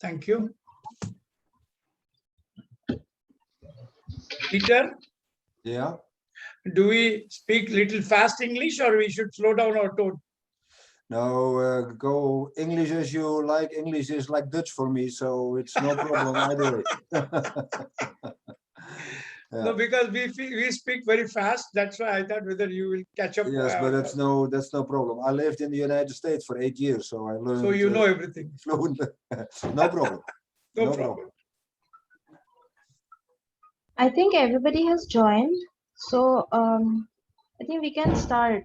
Thank you. Peter, Yeah. do we speak little fast English or we should slow down our tone? No, go English as you like. English is like Dutch for me, so it's no problem either way. No, because we speak very fast. That's why I thought whether you will catch up. Yes, but that's no problem. I lived in the United States for 8 years, so I learned. So you know everything. Fluent. No problem. No problem. I think everybody has joined, so I think we can start.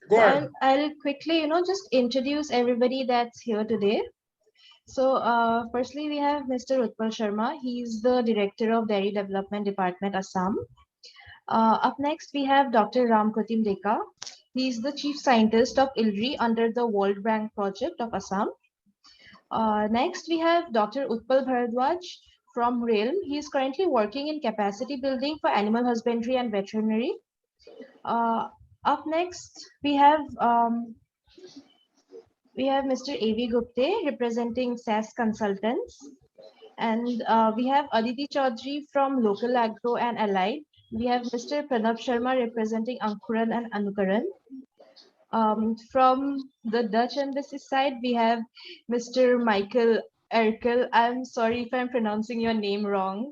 Go So ahead. I'll quickly, just introduce everybody that's here today. So firstly, we have Mr. Utpal Sharma. He's the Director of Dairy Development Department, Assam. Up next, we have Dr. Ram Pratim Deka. He's the Chief Scientist of ILRI under the World Bank Project of Assam. Next, we have Dr. Utpal Bharadwaj from Realm. He is currently working in capacity building for animal husbandry and veterinary. Up next, we have Mr. A.V. Gupte representing SAS Consultants. And we have Aditi Chaudhary from Local Agro and Allied. We have Mr. Pranab Sharma representing Ankuran and Anukaran. From the Dutch Embassy side, we have Mr. Michael Erkel. I'm sorry if I'm pronouncing your name wrong.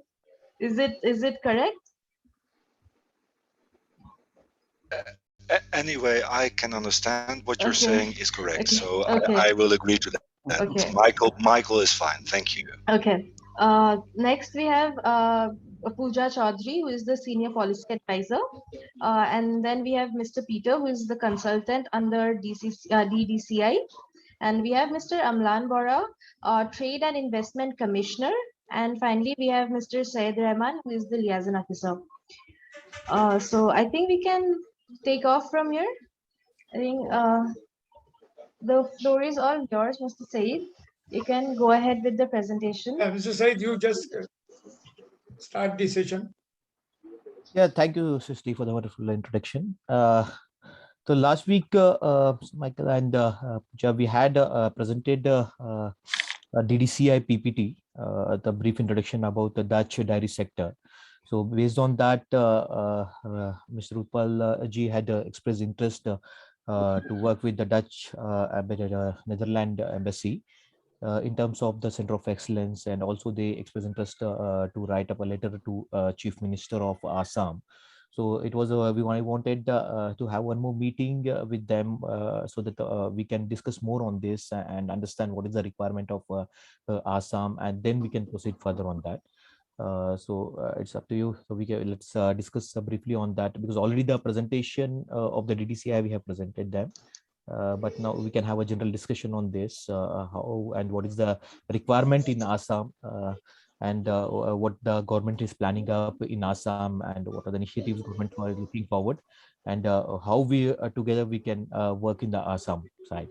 Is it correct? Anyway, I can understand what you're saying is correct, so Okay. I will agree to that. Okay. Michael is fine. Thank you. Okay. Next, we have Pooja Chaudhary, who is the Senior Policy Advisor. And then we have Mr. Peter, who is the consultant under DDCI. And we have Mr. Amlan Bora, Trade and Investment Commissioner. And finally, we have Mr. Syed Rahman, who is the Liaison Officer. So I think we can take off from here. I think the floor is all yours, Mr. Syed. You can go ahead with the presentation. Mr. Syed, you just start the session. Yeah, thank you, Srishti, for the wonderful introduction. So last week, Michael and Pooja, we had presented a DDCI PPT, the brief introduction about the Dutch dairy sector. So based on that, Mr. Utpal ji had expressed interest to work with the Dutch Netherlands embassy in terms of the Center of Excellence, and also they expressed interest to write up a letter to Chief Minister of Assam. So it was we wanted to have one more meeting with them so that we can discuss more on this and understand what is the requirement of Assam, and then we can proceed further on that. So it's up to you. So let's discuss briefly on that, because already the presentation of the DDCI we have presented them. But now we can have a general discussion on this, how and what is the requirement in Assam, and what the government is planning up in Assam, and what are the initiatives government are looking forward, and how we together we can work in the Assam side.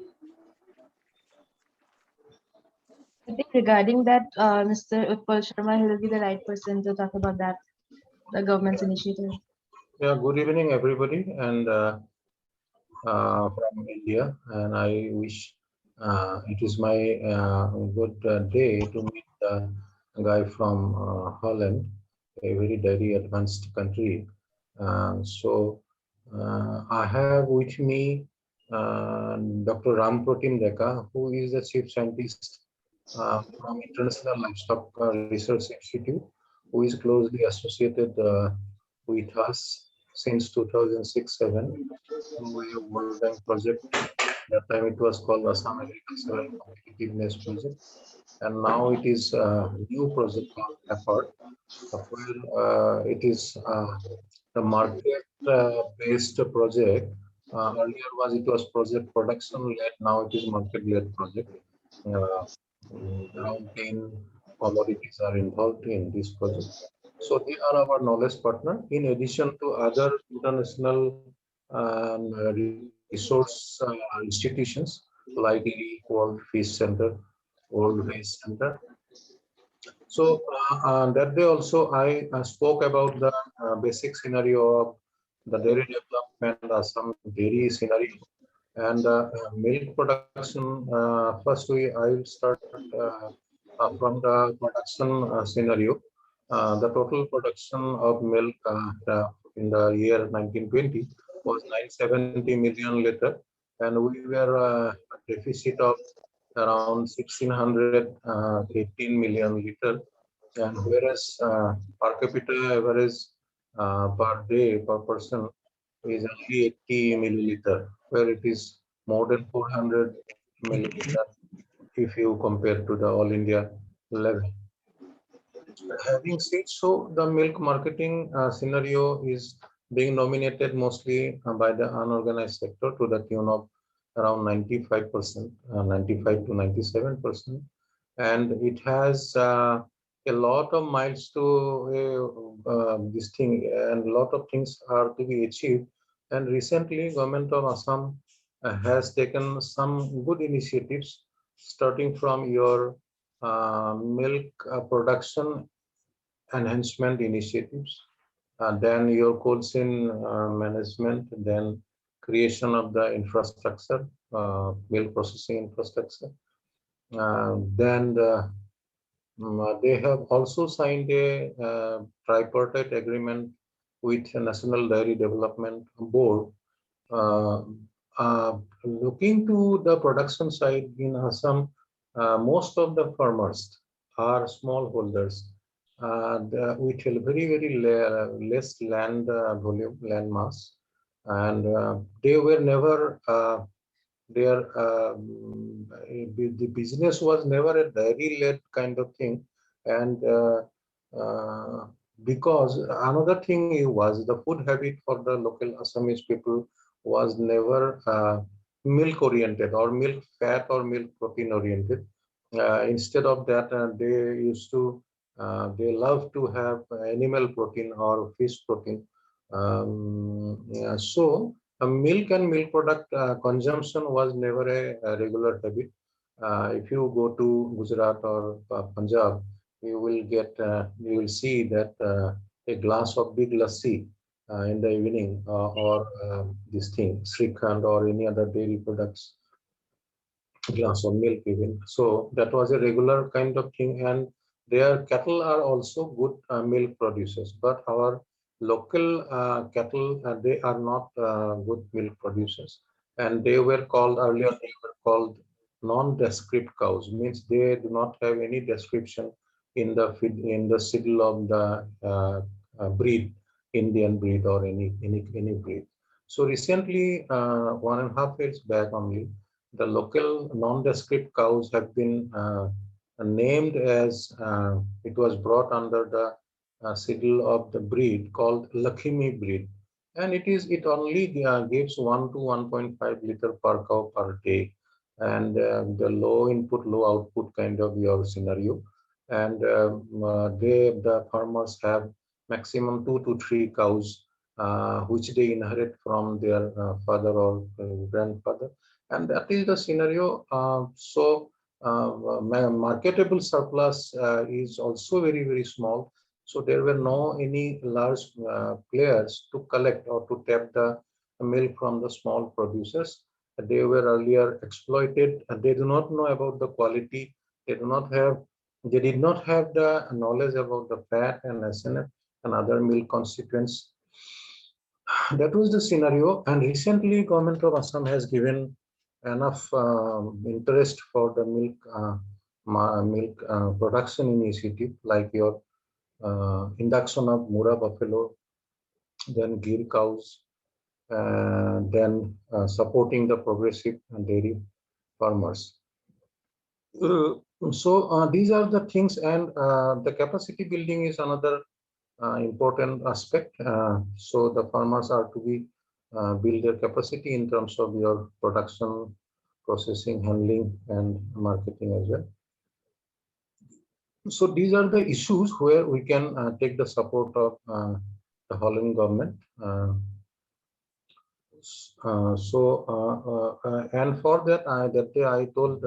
I think regarding that, Mr. Utpal Sharma, he will be the right person to talk about that, the government's initiative. Yeah, good evening, everybody, and from India, and I wish it is my good day to meet a guy from Holland, a very dairy advanced country. So I have with me Dr. Ram Pratim Deka, who is the chief scientist from International Livestock Research Institute, who is closely associated with us since 2006-07. We have World Bank project. That time it was called Assam Agricultural Competitiveness Project, and now it is a new project called Effort, where it is the market-based project. Earlier it was project production-led. Now it is market-led project. Around 10 commodities are involved in this project. So they are our knowledge partner, in addition to other international resource institutions like the World Fish Center, World Waste Center. So that day also I spoke about the basic scenario of the dairy development, some dairy scenario, And milk production, I will start from the production scenario. The total production of milk in the year 1920 was 970 million liter, and we were a deficit of around 1618 million liter. And whereas per capita average per day per person is only 80 milliliter, where it is more than 400 milliliter if you compare to the all India level. Having said so, the milk marketing scenario is being dominated mostly by the unorganized sector to the tune of around 95%, 95 to 97%. And it has a lot of miles to this thing, and a lot of things are to be achieved. And recently, government of Assam has taken some good initiatives, starting from your milk production enhancement initiatives, then your cold chain management, then creation of the infrastructure, milk processing infrastructure. Then they have also signed a tripartite agreement with the National Dairy Development Board, uh, looking to the production side in Assam. Most of the farmers are smallholders with a less land volume, land mass, and they were never their the business was never a dairy-led kind of thing, and because another thing was the food habit for the local Assamese people was never milk-oriented or milk fat or milk protein-oriented. Instead of that, they love to have animal protein or fish protein. Yeah, so milk and milk product consumption was never a regular habit. If you go to Gujarat or Punjab, you will see that a glass of big lassi in the evening, or this thing, Srikhand or any other dairy products, glass of milk even. So that was a regular kind of thing, and their cattle are also good milk producers. But our local cattle, they are not good milk producers, and they were called earlier. They were called non-descript cows, means they do not have any description in the siddle of the breed, Indian breed or any breed. So recently, 1.5 years back only, the local nondescript cows have been named as it was brought under the sigle of the breed called Lakshmi breed, and it only gives 1 to 1.5 liter per cow per day, and the low input low output kind of your scenario, and the farmers have maximum 2 to 3 cows which they inherit from their father or grandfather, and that is the scenario. Marketable surplus is also very small. So there were no any large players to collect or to tap the milk from the small producers. They were earlier exploited, and they do not know about the quality. They do not have. They did not have the knowledge about the fat and SNF and other milk constituents. That was the scenario, and recently government of Assam has given enough interest for the milk production initiative, like your induction of Mura buffalo, then Gir cows, then supporting the progressive dairy farmers. So these are the things, and the capacity building is another important aspect. So the farmers are to be build their capacity in terms of your production, processing, handling, and marketing as well. So these are the issues where we can take the support of the Holland government. And for that, that day I told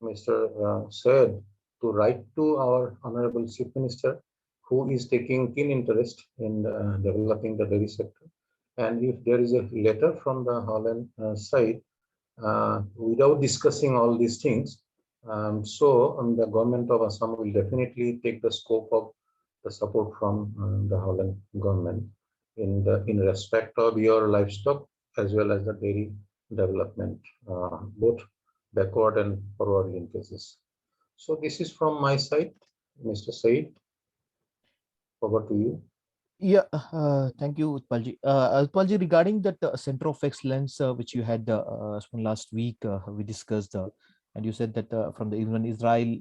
Mr. Said to write to our Honorable Chief Minister, who is taking keen interest in developing the dairy sector. And if there is a letter from the Holland side, without discussing all these things. The government of Assam will definitely take the scope of the support from the Holland government in respect of your livestock as well as the dairy development, both backward and forward linkages. So this is from my side, Mr. Said. Over to you. Yeah, thank you, Utpalji. Utpalji, regarding that Center of Excellence which you had spoken last week, we discussed, and you said that from the even Israel,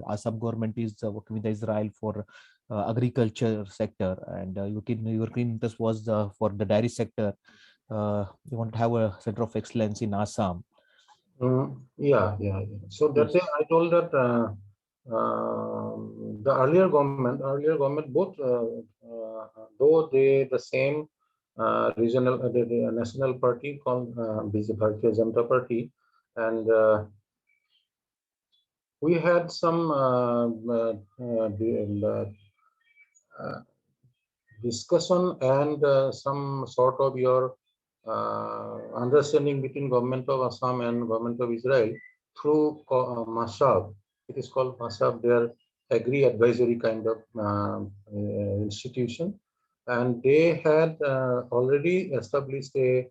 Assam government is working with Israel for agriculture sector, and your keen interest was for the dairy sector. You want to have a Center of Excellence in Assam. Yeah. So that day I told that the earlier government, both though they the same regional, the national party called Bharatiya Janata Party, and we had some discussion and some sort of your understanding between government of Assam and government of Israel through MASAB. It is called MASAB, their agri advisory kind of institution, and they had already established a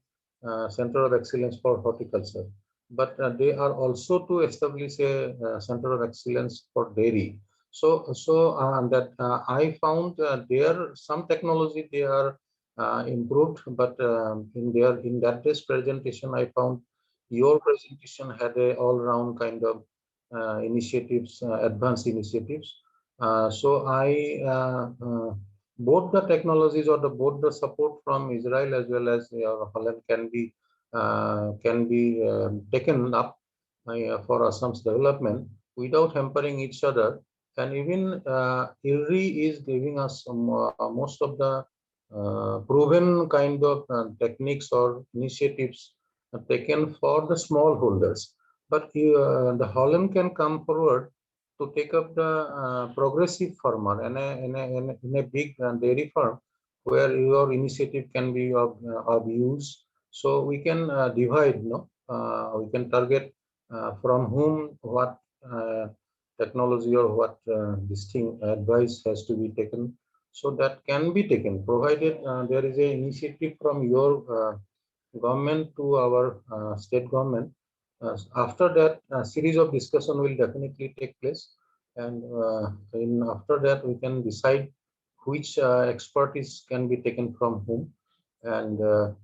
center of excellence for horticulture, but they are also to establish a center of excellence for dairy. That I found there some technology they are improved, but in that day's presentation, I found your presentation had a all-round kind of initiatives, advanced initiatives. So I both the technologies or the both the support from Israel as well as Holland can be taken up for Assam's development without hampering each other. And even IRRI is giving us some, most of the proven kind of techniques or initiatives taken for the smallholders. But the Holland can come forward to take up the progressive farmer in a big dairy farm where your initiative can be of use. So we can divide, we can target from whom what technology or what this thing advice has to be taken. So that can be taken provided there is a initiative from your government to our state government. After that, a series of discussion will definitely take place, and after that we can decide which expertise can be taken from whom, and the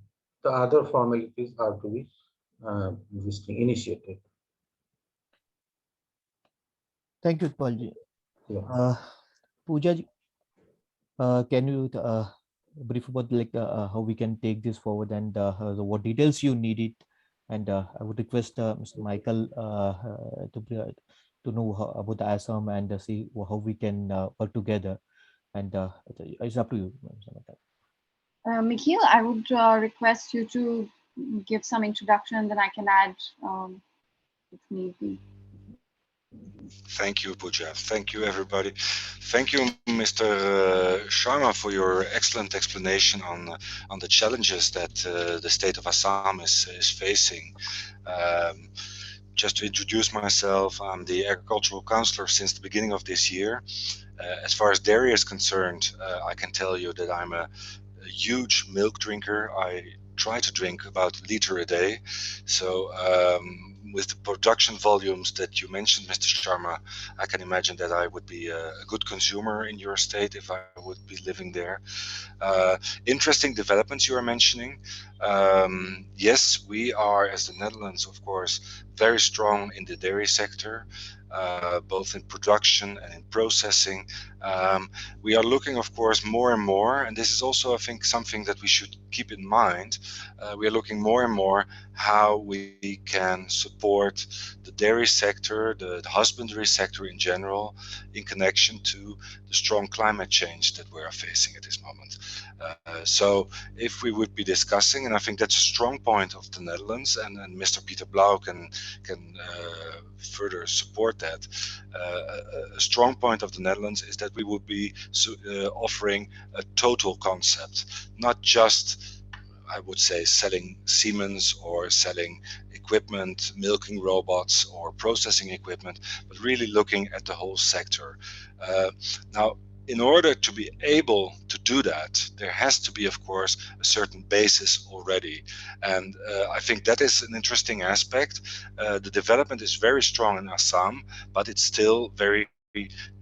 other formalities are to be initiated. Thank you, Utpalji. Yeah. Pooja, can you brief about like how we can take this forward and what details you needed? And I would request Mr. Michael to know about the Assam and see how we can work together. And it's up to you, Mr. Michael. Michiel, I would request you to give some introduction, and then I can add if need be. Thank you, Pooja. Thank you, everybody. Thank you, Mr. Sharma, for your excellent explanation on the challenges that the state of Assam is facing. Just to introduce myself, I'm the agricultural counselor since the beginning of this year. As far as dairy is concerned, I can tell you that I'm a huge milk drinker. I try to drink about a liter a day. So with the production volumes that you mentioned, Mr. Sharma, I can imagine that I would be a good consumer in your state if I would be living there. Interesting developments you are mentioning. Yes, we are, as the Netherlands, of course, very strong in the dairy sector, both in production and in processing. We are looking, of course, more and more, and this is also, I think, something that we should keep in mind. We are looking more and more how we can support the dairy sector, the husbandry sector in general, in connection to the strong climate change that we are facing at this moment. So if we would be discussing, and I think that's a strong point of the Netherlands, and Mr. Peter Blau can further support that. A strong point of the Netherlands is that we would be offering a total concept, not just I would say, selling Siemens or selling equipment, milking robots or processing equipment, but really looking at the whole sector. Now, in order to be able to do that, there has to be, of course, a certain basis already. And I think that is an interesting aspect. The development is very strong in Assam, but it's still very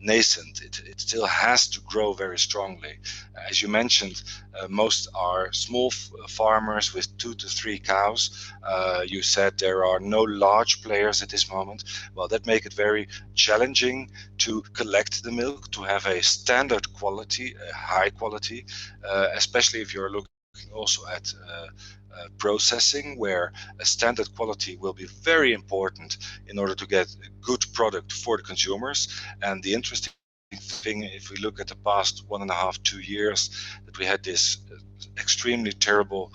nascent. It still has to grow very strongly. As you mentioned, most are small farmers with 2 to 3 cows. You said there are no large players at this moment. Well, that makes it very challenging to collect the milk, to have a standard quality, a high quality, especially if you're looking also at processing, where a standard quality will be very important in order to get a good product for the consumers. And the interesting thing, if we look at the past 1.5, 2 years, that we had this extremely terrible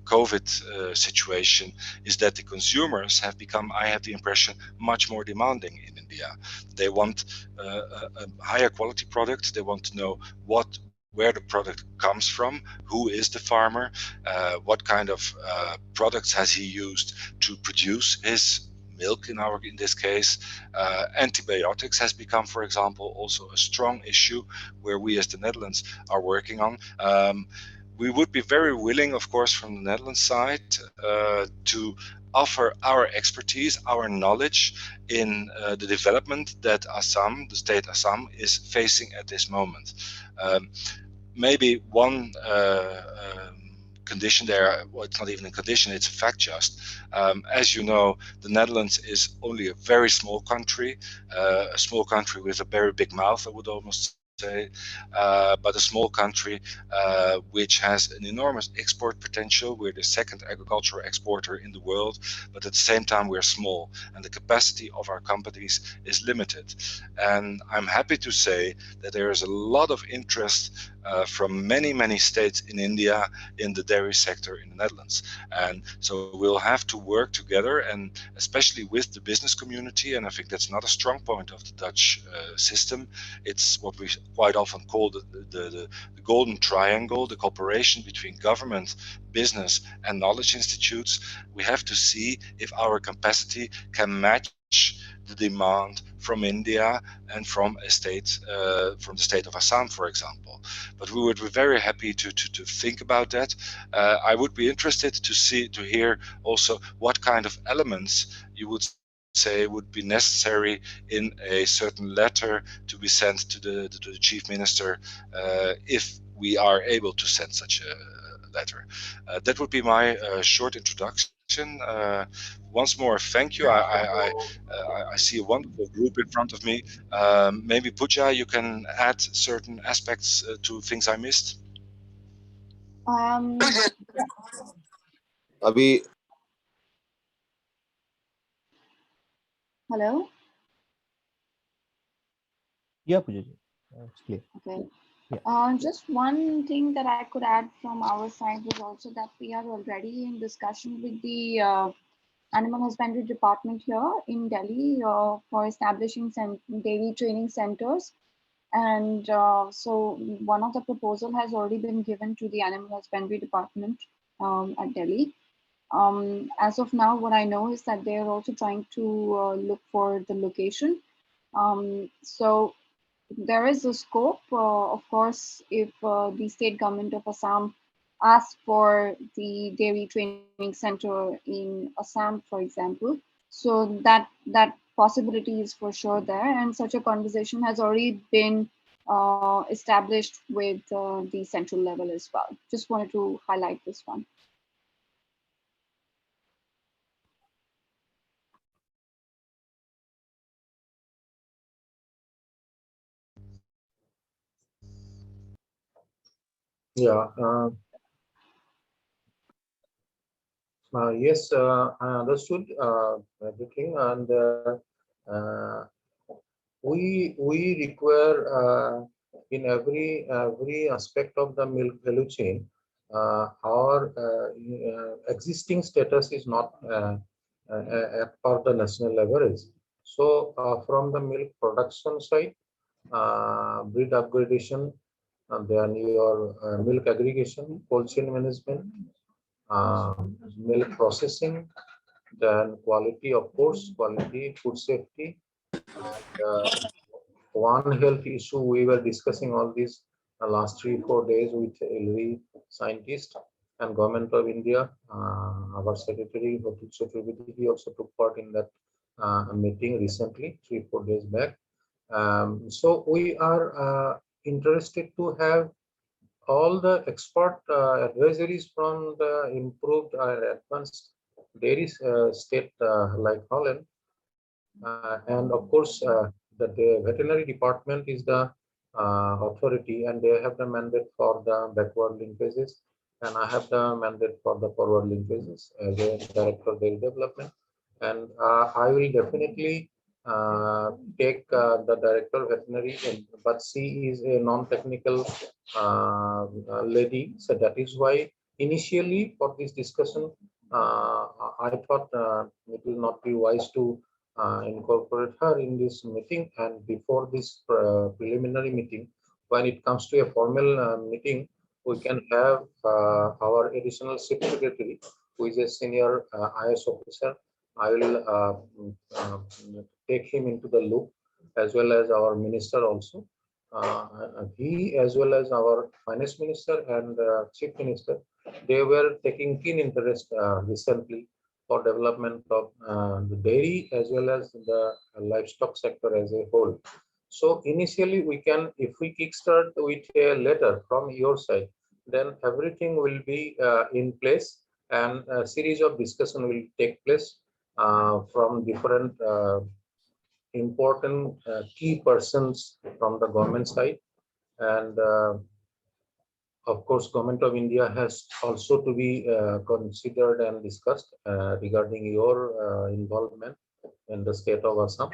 COVID situation, is that the consumers have become, I have the impression, much more demanding in India. They want a higher quality product. They want to know where the product comes from, who is the farmer, what kind of products has he used to produce his milk. In this case, antibiotics has become, for example, also a strong issue where we as the Netherlands are working on. We would be very willing, of course, from the Netherlands side to offer our expertise, our knowledge in the development that Assam, the state Assam, is facing at this moment. Maybe one condition there, well, it's not even a condition, it's a fact just. As you know, the Netherlands is only a very small country with a very big mouth, I would almost say, but a small country which has an enormous export potential. We're the second agricultural exporter in the world, but at the same time we're small, and the capacity of our companies is limited. And I'm happy to say that there is a lot of interest from many states in India in the dairy sector in the Netherlands. And so we'll have to work together, and especially with the business community. And I think that's not a strong point of the Dutch system. It's what we quite often call the golden triangle, the cooperation between government, business, and knowledge institutes. We have to see if our capacity can match the demand from India and from from the state of Assam, for example. But we would be very happy to think about that. I would be interested to hear also what kind of elements you would say would be necessary in a certain letter to be sent to the chief minister if we are able to send such a letter. That would be my short introduction. Once more, thank you. I see a wonderful group in front of me. Maybe Pooja, you can add certain aspects to things I missed. Um, अभी Hello. Yeah, Pooja ji. It's clear. Okay. Yeah. Just one thing that I could add from our side was also that we are already in discussion with the Animal Husbandry Department here in Delhi for establishing dairy training centers. And so one of the proposal has already been given to the Animal Husbandry Department at Delhi. As of now, what I know is that they are also trying to look for the location. So there is a scope, of course, if the state government of Assam asks for the dairy training center in Assam, for example. So that possibility is for sure there, and such a conversation has already been established with the central level as well. Just wanted to highlight this one. Yeah. Yes, I understood everything, and uh, we require in every aspect of the milk value chain. Our existing status is not at par the national average. So from the milk production side, breed upgradation, and then your milk aggregation, cold chain management, milk processing, then quality, of course, quality, food safety, and one health issue we were discussing all these last 3-4 days with every scientist and government of India. Our secretary Hotul Chaturvedi, he also took part in that meeting recently, 3-4 days back. So we are interested to have all the expert advisories from the improved advanced dairy state like Holland. And of course, the veterinary department is the authority, and they have the mandate for the backward linkages, and I have the mandate for the forward linkages as a director of dairy development. And I will definitely take the director of veterinary, but she is a non-technical lady, so that is why initially for this discussion, I thought it will not be wise to incorporate her in this meeting, and before this preliminary meeting, when it comes to a formal meeting, we can have our additional chief secretary, who is a senior IS officer. I will take him into the loop, as well as our minister also. He, as well as our finance minister and chief minister, they were taking keen interest recently for development of the dairy as well as the livestock sector as a whole. So initially we can, if we kickstart with a letter from your side, then everything will be in place, and a series of discussion will take place from different important key persons from the government side. And of course, Government of India has also to be considered and discussed regarding your involvement in the state of Assam.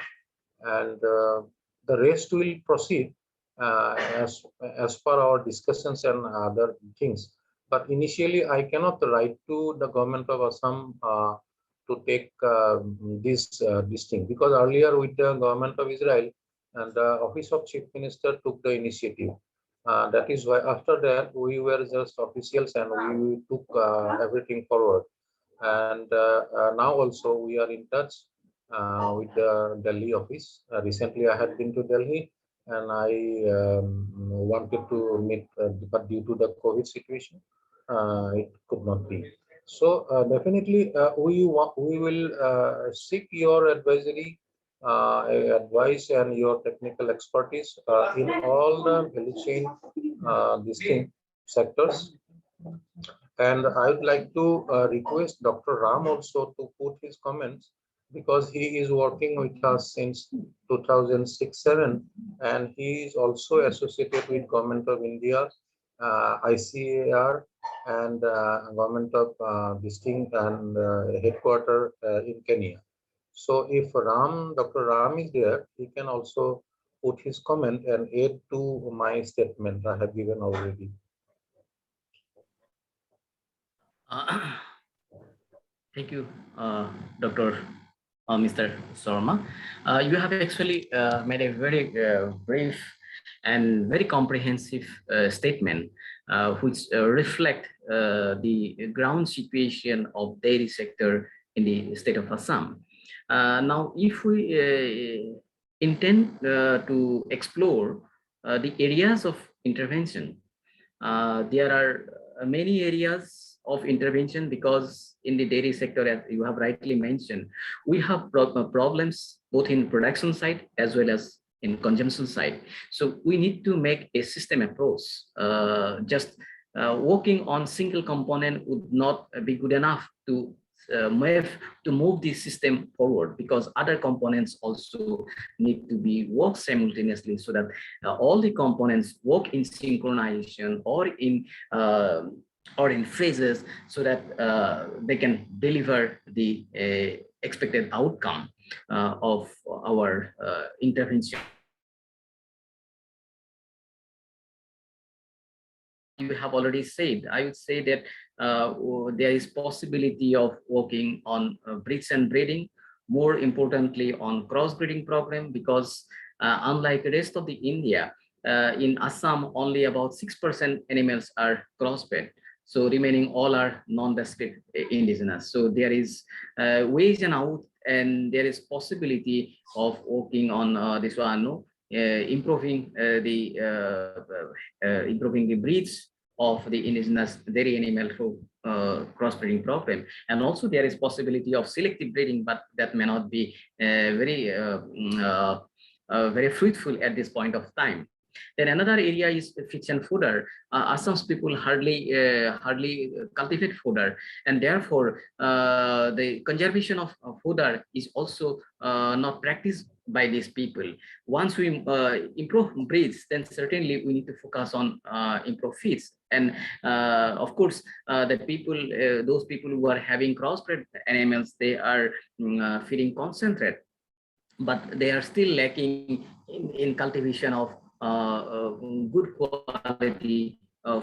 And the rest will proceed as per our discussions and other things. But initially, I cannot write to the Government of Assam to take this thing, because earlier with the Government of Israel, and the Office of Chief Minister took the initiative. That is why after that we were just officials, and we took everything forward. And now also we are in touch with the Delhi office. Recently I had been to Delhi, and I wanted to meet, but due to the COVID situation, it could not be. So definitely we will seek your advisory advice and your technical expertise in all the value chain distinct sectors. And I would like to request Dr. Ram also to put his comments, because he is working with us since 2006-7, and he is also associated with Government of India, ICAR, and Government of Distinct and headquarter in Kenya. So if Dr. Ram is there, he can also put his comment and add to my statement I have given already. Thank you, Dr. Mr. Sharma. You have actually made a very brief and very comprehensive statement, which reflect the ground situation of dairy sector in the state of Assam. Now, if we intend to explore the areas of intervention, there are many areas of intervention, because in the dairy sector, as you have rightly mentioned, we have problems both in production side as well as in consumption side. So we need to make a system approach. Just working on single component would not be good enough to move this system forward, because other components also need to be worked simultaneously, so that all the components work in synchronization or in phases, so that they can deliver the expected outcome of our intervention. You have already said, I would say that there is possibility of working on breeds and breeding, more importantly on crossbreeding program, because unlike the rest of the India, in Assam only about 6% animals are crossbred. So remaining all are non-descript indigenous. So there is ways and out, and there is possibility of working on this one, no? Improving the breeds of the indigenous dairy animal through crossbreeding program. And also there is possibility of selective breeding, but that may not be very fruitful at this point of time. Then another area is fish and fodder. Assam's people hardly cultivate fodder, and therefore the conservation of fodder is also not practiced by these people. Once we improve breeds, then certainly we need to focus on improve feeds. And of course, the people, those people who are having crossbred animals, they are feeding concentrate, but they are still lacking in cultivation of good quality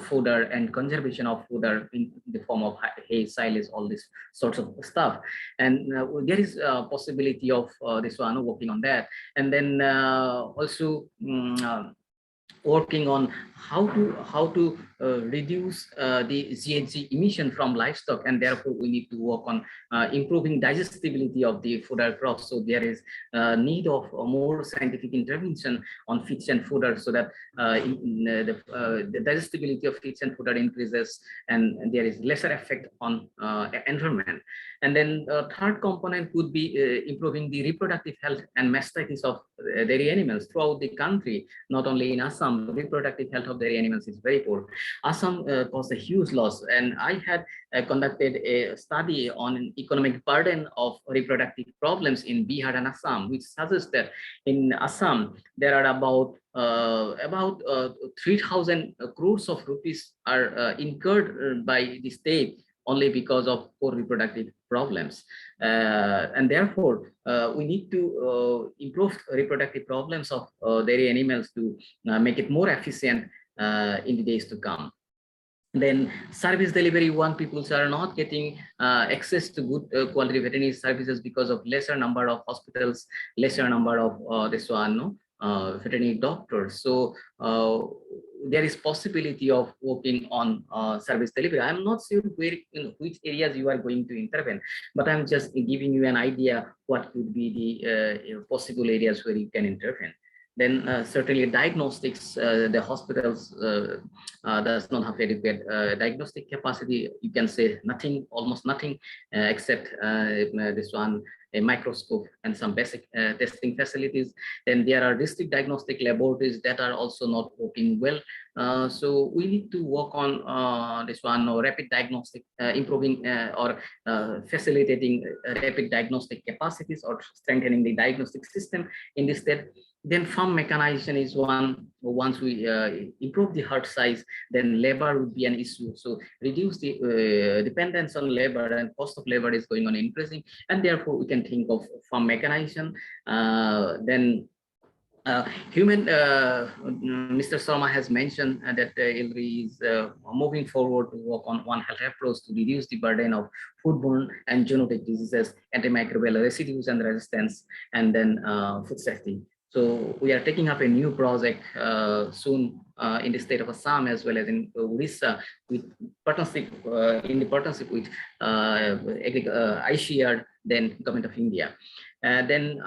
fodder and conservation of fodder in the form of hay, silage, all this sorts of stuff. And there is a possibility of this one working on that. And then also working on how to reduce the GHG emission from livestock, and therefore we need to work on improving digestibility of the fodder crops. So there is need of more scientific intervention on feeds and fodder, so that the digestibility of feeds and fodder increases, and there is lesser effect on environment. And then third component would be improving the reproductive health and mastitis of dairy animals throughout the country, not only in Assam. Reproductive health of dairy animals is very poor. Assam caused a huge loss, and I had conducted a study on economic burden of reproductive problems in Bihar and Assam, which suggests that in Assam there are about 3,000 crores of rupees are incurred by the state only because of poor reproductive problems. And therefore, we need to improve reproductive problems of dairy animals to make it more efficient in the days to come. Then service delivery, one peoples are not getting access to good quality veterinary services because of lesser number of hospitals, lesser number of this one, no? Veterinary doctors. So there is possibility of working on service delivery. I'm not sure where, in which areas you are going to intervene, but I'm just giving you an idea what could be the possible areas where you can intervene. Then certainly diagnostics, the hospitals does not have adequate diagnostic capacity. You can say nothing, almost nothing, except this one, a microscope and some basic testing facilities. Then there are district diagnostic laboratories that are also not working well. So we need to work on this one, rapid diagnostic, improving or facilitating rapid diagnostic capacities, or strengthening the diagnostic system in this state. Then farm mechanization is one. Once we improve the herd size, then labor would be an issue. So reduce the dependence on labor, and cost of labor is going on increasing, and therefore we can think of farm mechanization. Then Mr. Sharma has mentioned that ILRI is moving forward to work on One Health approach to reduce the burden of foodborne and zoonotic diseases, antimicrobial residues and resistance, and then food safety. So we are taking up a new project soon in the state of Assam as well as in Orissa, with partnership in the partnership with ICR, then Government of India. Then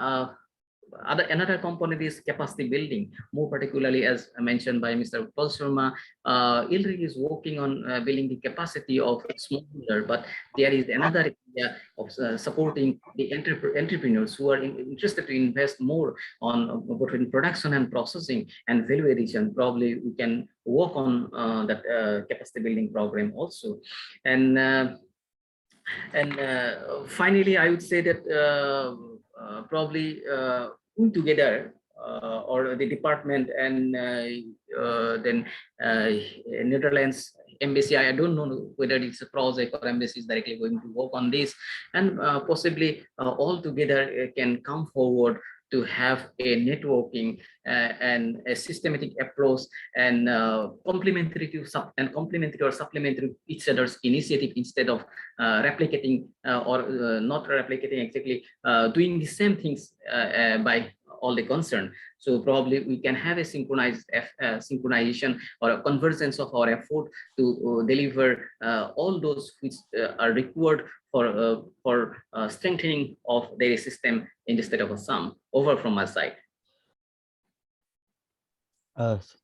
another component is capacity building, more particularly as mentioned by Mr. Paul Sharma. ILRI is working on building the capacity of smallholder, but there is another area of supporting the entrepreneurs who are interested to invest more on between production and processing and value addition. Probably we can work on that capacity building program also. And finally, I would say that probably together or the department and then Netherlands embassy, I don't know whether it's a project or embassy is directly going to work on this, and possibly all together can come forward to have a networking and a systematic approach, and complementary to complementary or supplementary each other's initiative, instead of replicating or not replicating exactly, doing the same things by all the concern. So probably we can have a synchronization or a convergence of our effort to deliver all those which are required for strengthening of dairy system in the state of Assam. Over from my side.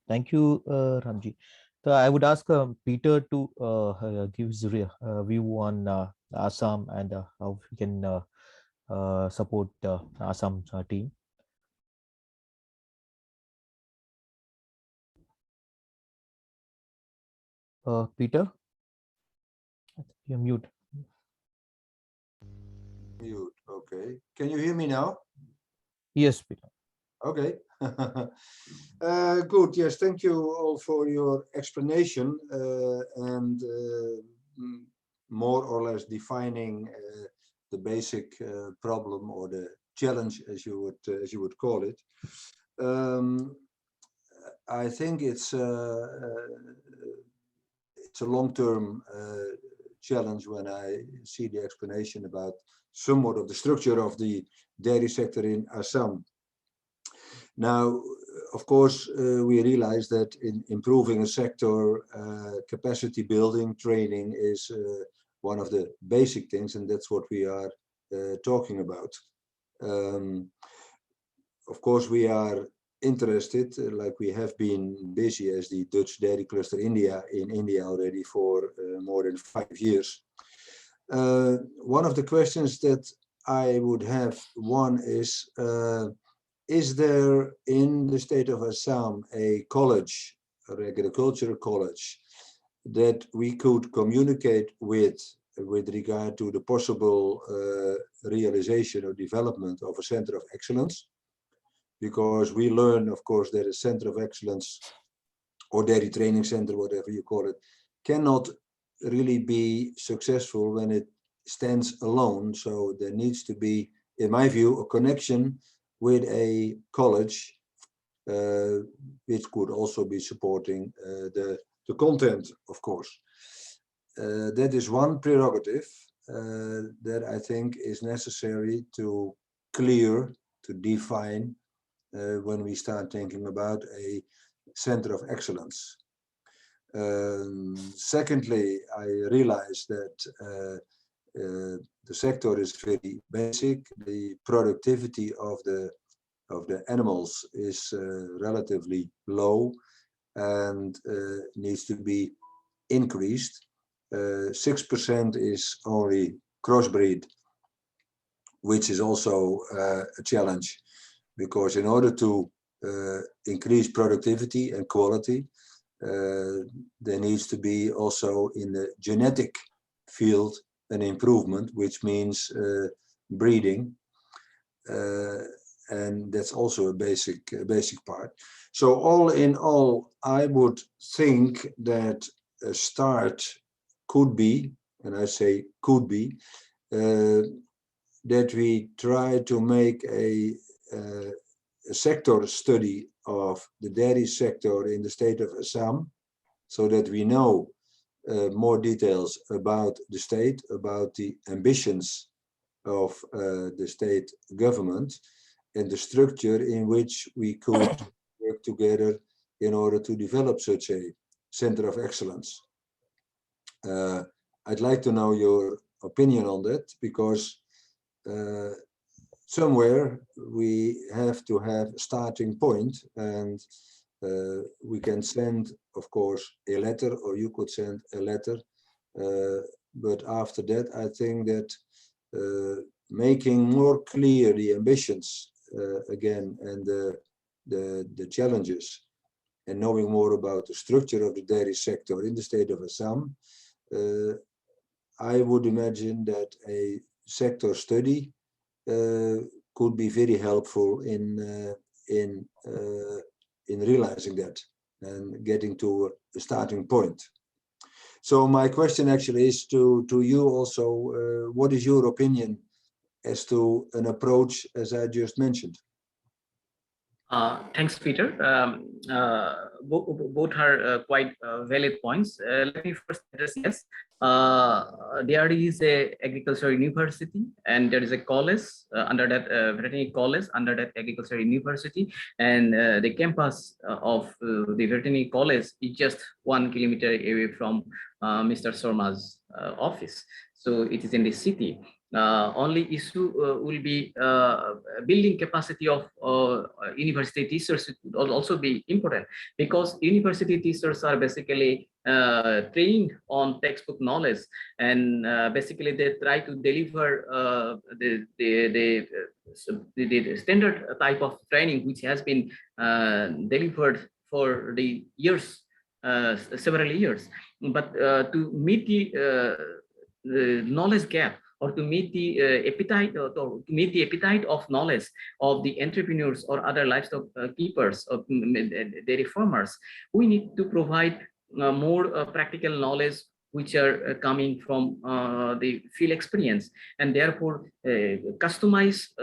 Thank you, Ramji. So I would ask Peter to give his view on Assam and how we can support Assam team. Peter, you're mute. Mute. Okay. Can you hear me now? Yes, Peter. Okay. Good. Yes. Thank you all for your explanation and more or less defining the basic problem or the challenge, as you would call it. I think it's a long-term challenge when I see the explanation about somewhat of the structure of the dairy sector in Assam. Now, of course, we realize that in improving a sector, capacity building, training is one of the basic things, and that's what we are talking about. Of course, we are interested, like we have been busy as the Dutch Dairy Cluster India in India already for more than 5 years. One of the questions that I would have, one is there in the state of Assam a college, an agricultural college, that we could communicate with regard to the possible realization or development of a center of excellence? Because we learn, of course, that a center of excellence or dairy training center, whatever you call it, cannot really be successful when it stands alone. So there needs to be, in my view, a connection with a college, which could also be supporting the content, of course. That is one prerogative that I think is necessary to define when we start thinking about a center of excellence. Secondly, I realize that the sector is very basic. The productivity of the animals is relatively low and needs to be increased. 6% is only crossbreed, which is also a challenge, because in order to increase productivity and quality, there needs to be also in the genetic field an improvement, which means breeding, and that's also a basic part. So all in all, I would think that a start could be, and I say could be, that we try to make a sector study of the dairy sector in the state of Assam, so that we know more details about the state, about the ambitions of the state government, and the structure in which we could work together in order to develop such a center of excellence. I'd like to know your opinion on that, because somewhere we have to have a starting point, and we can send, of course, a letter, or you could send a letter, but after that I think that making more clear the ambitions again, and the challenges, and knowing more about the structure of the dairy sector in the state of Assam, I would imagine that a sector study could be very helpful in realizing that and getting to a starting point. So my question actually is to you also, what is your opinion as to an approach as I just mentioned? Thanks, Peter. Both are quite valid points. Let me first address, yes, There is a agricultural university, and there is a college under that veterinary college under that agricultural university, and the campus of the veterinary college is just 1 kilometer away from Mr. Sharma's office. So it is in the city. Only issue will be building capacity of university teachers will also be important, because university teachers are basically trained on textbook knowledge, and basically they try to deliver the standard type of training which has been delivered for the years, several years. But to meet the knowledge gap, or to meet the appetite, or to meet the appetite of knowledge of the entrepreneurs or other livestock keepers or dairy farmers, we need to provide more practical knowledge which are coming from the field experience, and therefore customized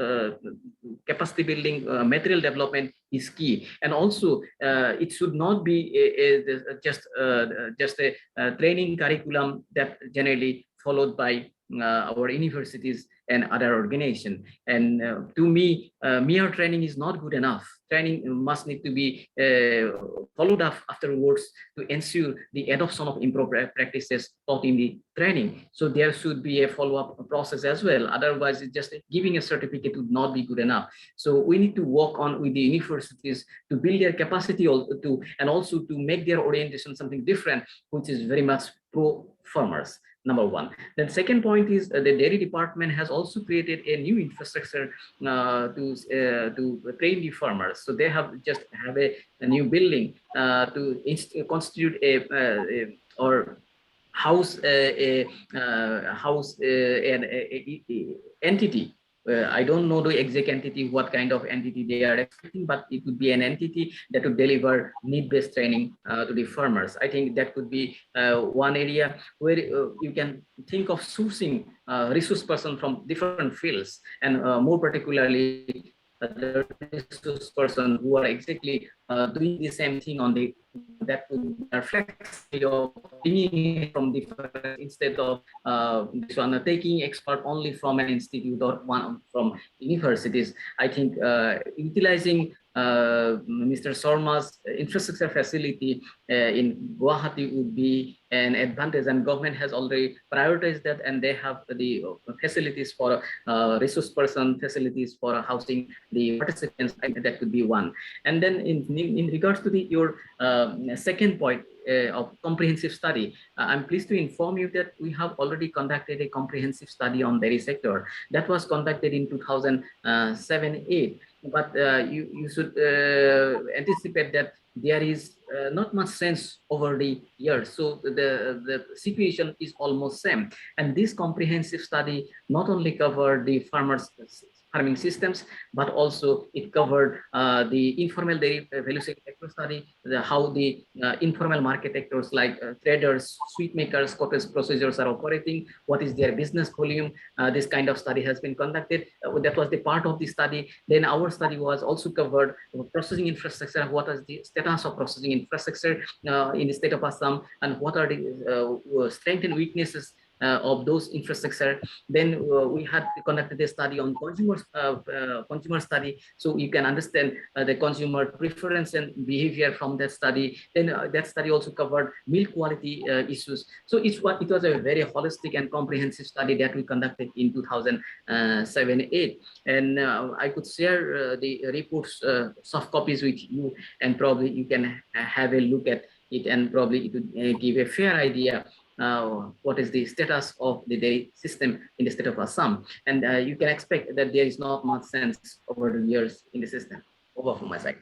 capacity building material development is key. And also it should not be just a training curriculum that generally followed by our universities and other organizations. And to me, mere training is not good enough. Training must need to be followed up afterwards to ensure the adoption of improved practices taught in the training. So there should be a follow-up process as well. Otherwise, it's just giving a certificate would not be good enough. So we need to work on with the universities to build their capacity and also to make their orientation something different, which is very much pro farmers. Number one. Then second point is the dairy department has also created a new infrastructure to train the farmers. So they have a new building to constitute a or house an entity. I don't know the exact entity, what kind of entity they are expecting, but it would be an entity that would deliver need-based training to the farmers. I think that could be one area where you can think of sourcing resource person from different fields, and more particularly the resource person who are exactly doing the same thing on the that would be flexible of bringing from different instead of this one taking expert only from an institute or one from universities. I think utilizing Mr. Sharma's infrastructure facility in Guwahati would be an advantage, and government has already prioritized that, and they have the facilities for resource person, facilities for housing the participants. I think that could be one. And then in regards to your second point of comprehensive study, I'm pleased to inform you that we have already conducted a comprehensive study on dairy sector that was conducted in 2007-8. But you should anticipate that there is not much sense over the years. So the situation is almost same. And this comprehensive study not only covered the farmers' farming systems, but also it covered the informal dairy value sector study, how the informal market actors like traders, sweet makers, cottage processors are operating, what is their business volume. This kind of study has been conducted. That was the part of the study. Then our study was also covered processing infrastructure, what is the status of processing infrastructure in the state of Assam, and what are the strengths and weaknesses of those infrastructure. Then we had conducted a study on consumer study, so you can understand the consumer preference and behavior from that study. Then that study also covered milk quality issues. So it was a very holistic and comprehensive study that we conducted in 2007-8, and I could share the reports soft copies with you, and probably you can have a look at it, and probably it would give a fair idea what is the status of the dairy system in the state of Assam. And you can expect that there is not much sense over the years in the system. Over from my side.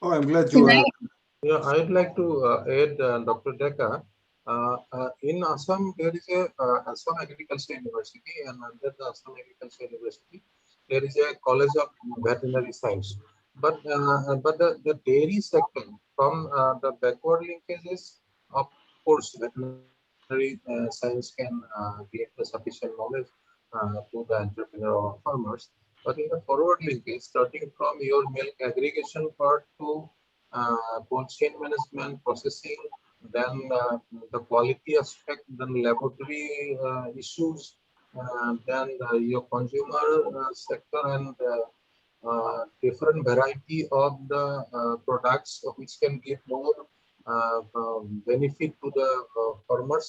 Oh, I'm glad you are. Yeah, I'd like to add, Dr. Deka. In Assam, there is a Assam Agriculture University, and under the Assam Agriculture University, there is a College of Veterinary Science. But the dairy sector, from the backward linkages, of course, veterinary science can give the sufficient knowledge to the entrepreneur or farmers. But in the forward linkage, starting from your milk aggregation part to cold chain management, processing, then the quality aspect, then laboratory issues, then your consumer sector, and different variety of the products which can give more benefit to the farmers.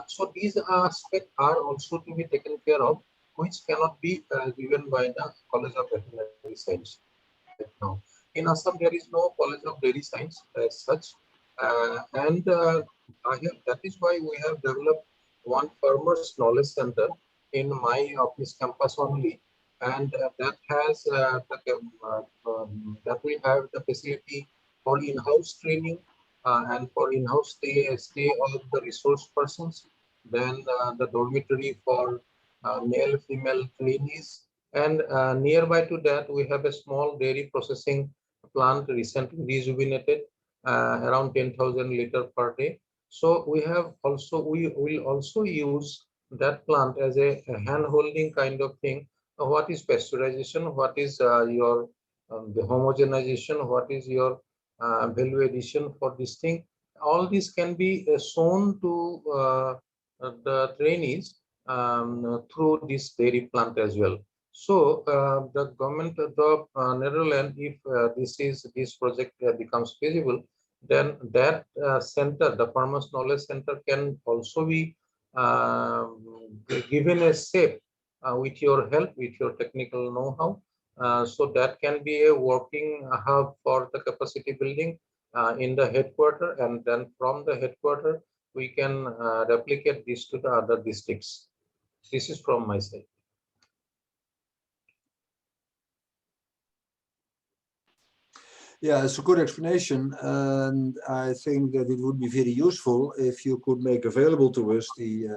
So these aspects are also to be taken care of, which cannot be given by the College of Veterinary Science right now. In Assam, there is no College of Dairy Science as such, that is why we have developed one farmers knowledge center in my office campus only, and that will have the facility for in-house training and for in-house stay of the resource persons, then the dormitory for male female trainees, and nearby to that we have a small dairy processing plant recently rejuvenated, around 10,000 liter per day. So we will also use that plant as a hand holding kind of thing. What is pasteurization? What is your the homogenization? What is your value addition for this thing? All this can be shown to the trainees through this dairy plant as well. So the government of Netherlands, if this project becomes feasible, then that center, the Farmers Knowledge Center, can also be given a shape with your help, with your technical know-how. So that can be a working hub for the capacity building in the headquarter, and then from the headquarter we can replicate this to the other districts. This is from my side. Yeah, it's a good explanation, and I think that it would be very useful if you could make available to us the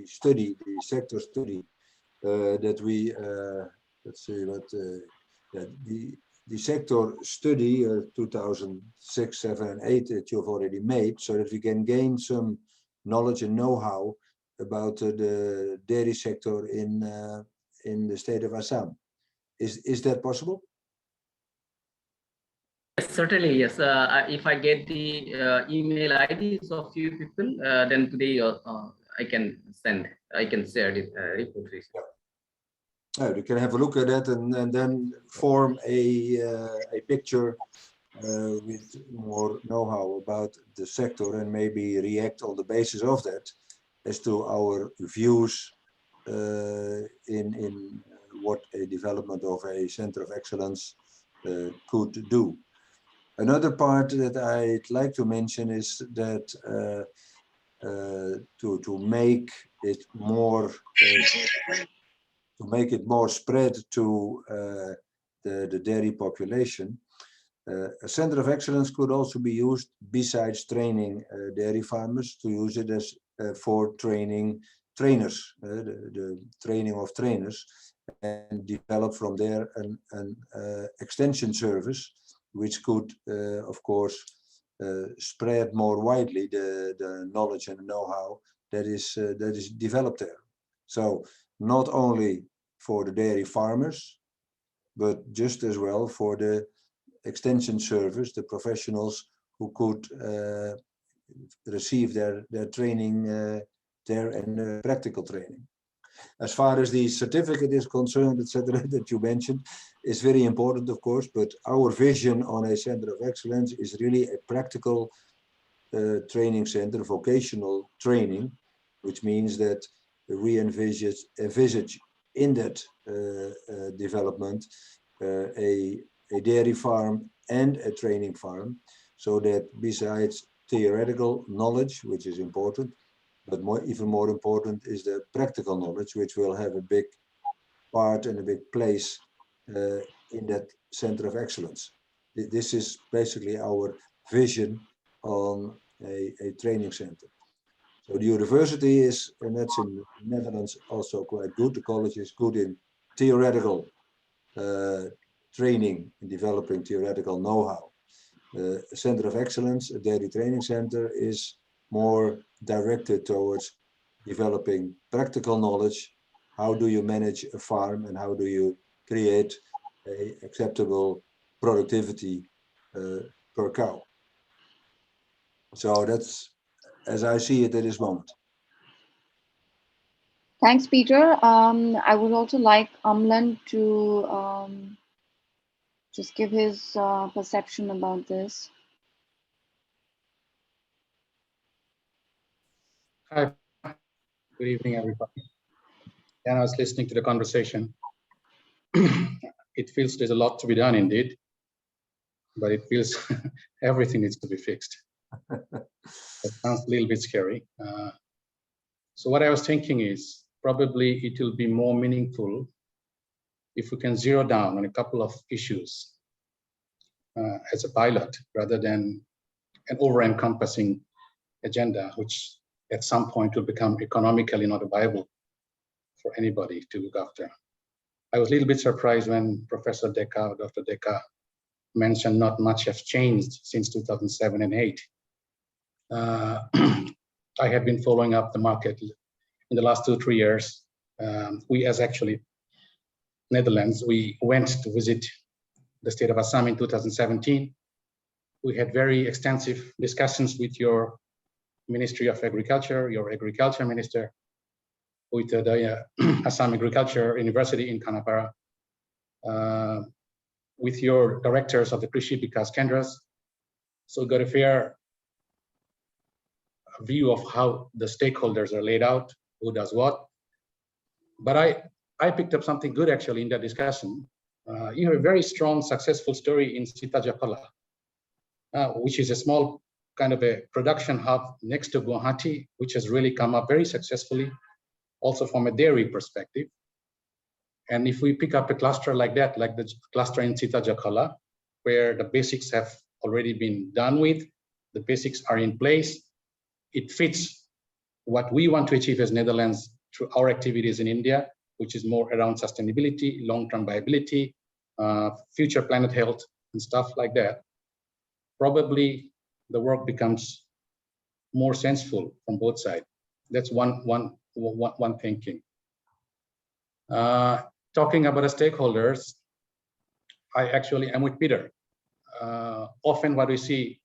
study, the sector study that we let's see what yeah, the sector study 2006, 7, and 8 that you've already made, so that we can gain some knowledge and know-how about the dairy sector in the state of Assam. Is that possible? Yes, certainly, yes. If I get the email IDs of few people, then today I can share the report. We can have a look at that and then form a picture with more know-how about the sector, and maybe react on the basis of that as to our views in what a development of a center of excellence could do. Another part that I'd like to mention is that to make it more spread to the dairy population, a center of excellence could also be used besides training dairy farmers, to use it as for training trainers, the training of trainers, and develop from there an extension service, which could, of course, spread more widely the knowledge and know-how that is developed there. So not only for the dairy farmers, but just as well for the extension service, the professionals who could receive their training there, and practical training. As far as the certificate is concerned, etc., that you mentioned, is very important, of course, but our vision on a center of excellence is really a practical training center, vocational training, which means that we envisage in that development a dairy farm and a training farm, so that besides theoretical knowledge, which is important, but even more important is the practical knowledge, which will have a big part and a big place in that center of excellence. This is basically our vision on a training center. So the university is, and that's in the Netherlands, also quite good. The college is good in theoretical training, in developing theoretical know-how. A center of excellence, a dairy training center, is more directed towards developing practical knowledge. How do you manage a farm, and how do you create a acceptable productivity per cow? So that's as I see it at this moment. Thanks, Peter. I would also like Amlan to just give his perception about this. Hi, good evening, everybody. And I was listening to the conversation. It feels there's a lot to be done indeed, but it feels everything needs to be fixed. That sounds a little bit scary. So what I was thinking is probably it will be more meaningful if we can zero down on a couple of issues as a pilot rather than an over-encompassing agenda, which at some point will become economically not viable for anybody to look after. I was a little bit surprised when Professor Deka, Dr. Deka, mentioned not much has changed since 2007 and 8. I have been following up the market in the last 2-3 years. We as actually Netherlands, we went to visit the state of Assam in 2017. We had very extensive discussions with your Ministry of Agriculture, your Agriculture Minister, with the Assam Agriculture University in Khanapara, with your directors of the Krishi Bikas Kendras. So got a fair view of how the stakeholders are laid out, who does what. But I picked up something good actually in that discussion. You have a very strong, successful story in Sitajakala, which is a small kind of a production hub next to Guwahati, which has really come up very successfully, also from a dairy perspective. And if we pick up a cluster like that, like the cluster in Sitajakala, where the basics have already been done with, the basics are in place, it fits what we want to achieve as Netherlands through our activities in India, which is more around sustainability, long-term viability, future planet health, and stuff like that. Probably the work becomes more senseful from both sides. That's one thinking. Talking about the stakeholders, I actually am with Peter. Often what we see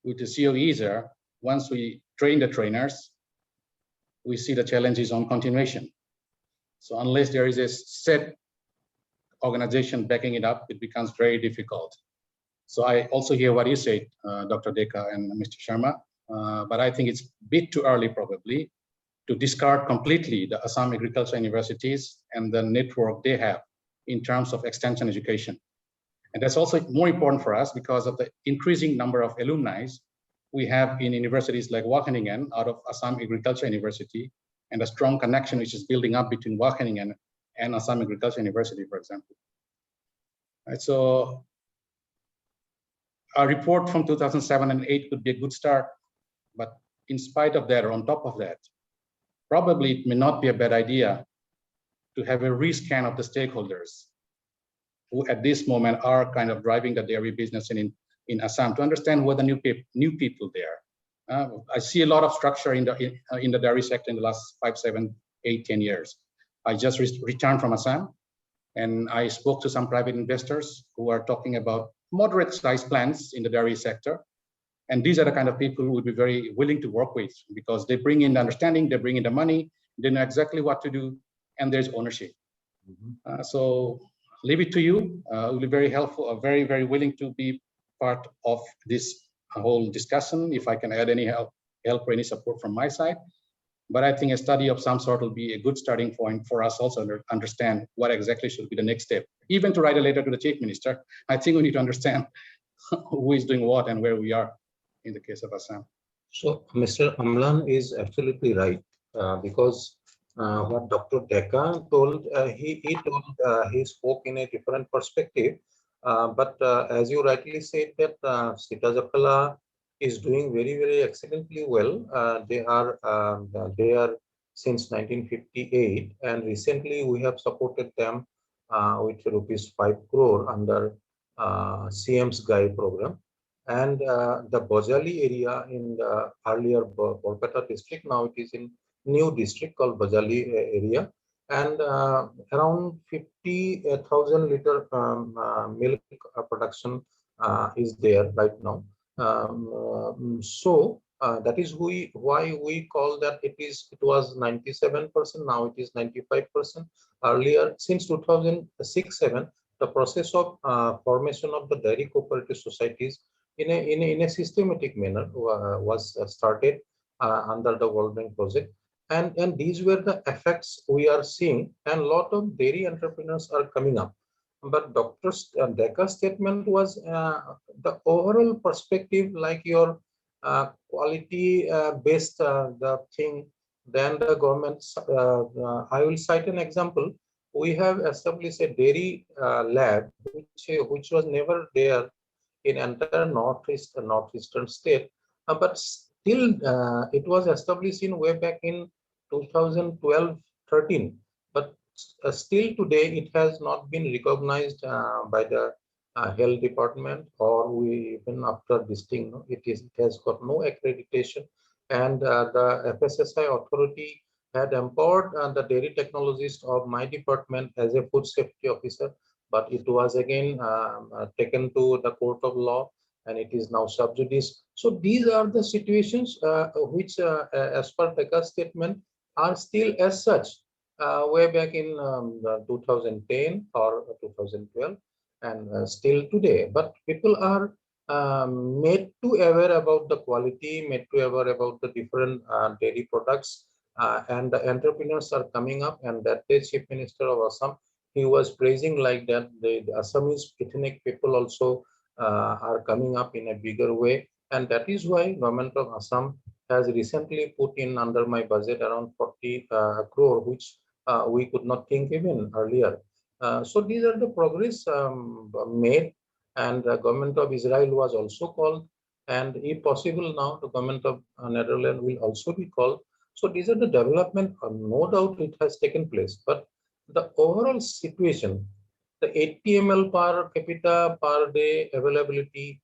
with the COEs are, once we train the trainers, we see the challenges on continuation. So unless there is a set organization backing it up, it becomes very difficult. So I also hear what you said, Dr. Deka and Mr. Sharma, but I think it's a bit too early probably to discard completely the Assam Agriculture Universities and the network they have in terms of extension education. And that's also more important for us because of the increasing number of alumni we have in universities like Wageningen out of Assam Agriculture University, and a strong connection which is building up between Wageningen and Assam Agriculture University, for example. Right, so a report from 2007 and 8 could be a good start, but in spite of that, or on top of that, probably it may not be a bad idea to have a rescan of the stakeholders who at this moment are kind of driving the dairy business in Assam to understand who are the new people there. I see a lot of structure in the dairy sector in the last 5, 7, 8, 10 years. I just returned from Assam, and I spoke to some private investors who are talking about moderate sized plans in the dairy sector. And these are the kind of people who would be very willing to work with because they bring in the understanding, they bring in the money, they know exactly what to do, and there's ownership. Mm-hmm. So leave it to you. We'll be very helpful, very, very willing to be part of this whole discussion. If I can add any help or any support from my side. But I think a study of some sort will be a good starting point for us also to understand what exactly should be the next step. Even to write a letter to the Chief Minister, I think we need to understand who is doing what and where we are in the case of Assam. So Mr. Amlan is absolutely right because what Dr. Deka told, he spoke in a different perspective. But as you rightly said that Sitajakala is doing very, very excellently well. They are since 1958, and recently we have supported them with rupees 5 crore under CM's Guy program. And the Bajali area in the earlier Borpeta district, now it is in new district called Bajali area, and around 50,000 liter milk production is there right now. So That is why we call that it was 97%, now it is 95%. Earlier, since 2006-7, the process of formation of the dairy cooperative societies in a systematic manner was started under the World Bank project. And these were the effects we are seeing, and a lot of dairy entrepreneurs are coming up. But Dr. Dekka's statement was the overall perspective, like your quality based the thing. Then the government, I will cite an example. We have established a dairy lab, which was never there in entire northeastern state, but still it was established in way back in 2012-13, but still today it has not been recognized by the health department, or we even after this thing, it has got no accreditation. And the FSSI authority had empowered the dairy technologist of my department as a food safety officer, but it was again taken to the court of law, and it is now sub judice. So these are the situations which, as per Dekka's statement, are still as such way back in 2010 or 2012, and still today. But people are made to aware about the quality, made to aware about the different dairy products, and the entrepreneurs are coming up. And that day, Chief Minister of Assam, he was praising like that the Assamese ethnic people also are coming up in a bigger way. And that is why government of Assam has recently put in under my budget around 40 crore, which we could not think even earlier. So these are the progress made, and the government of Israel was also called, and if possible now the government of Netherlands will also be called. So these are the development, no doubt it has taken place, but the overall situation, the 80 ml per capita per day availability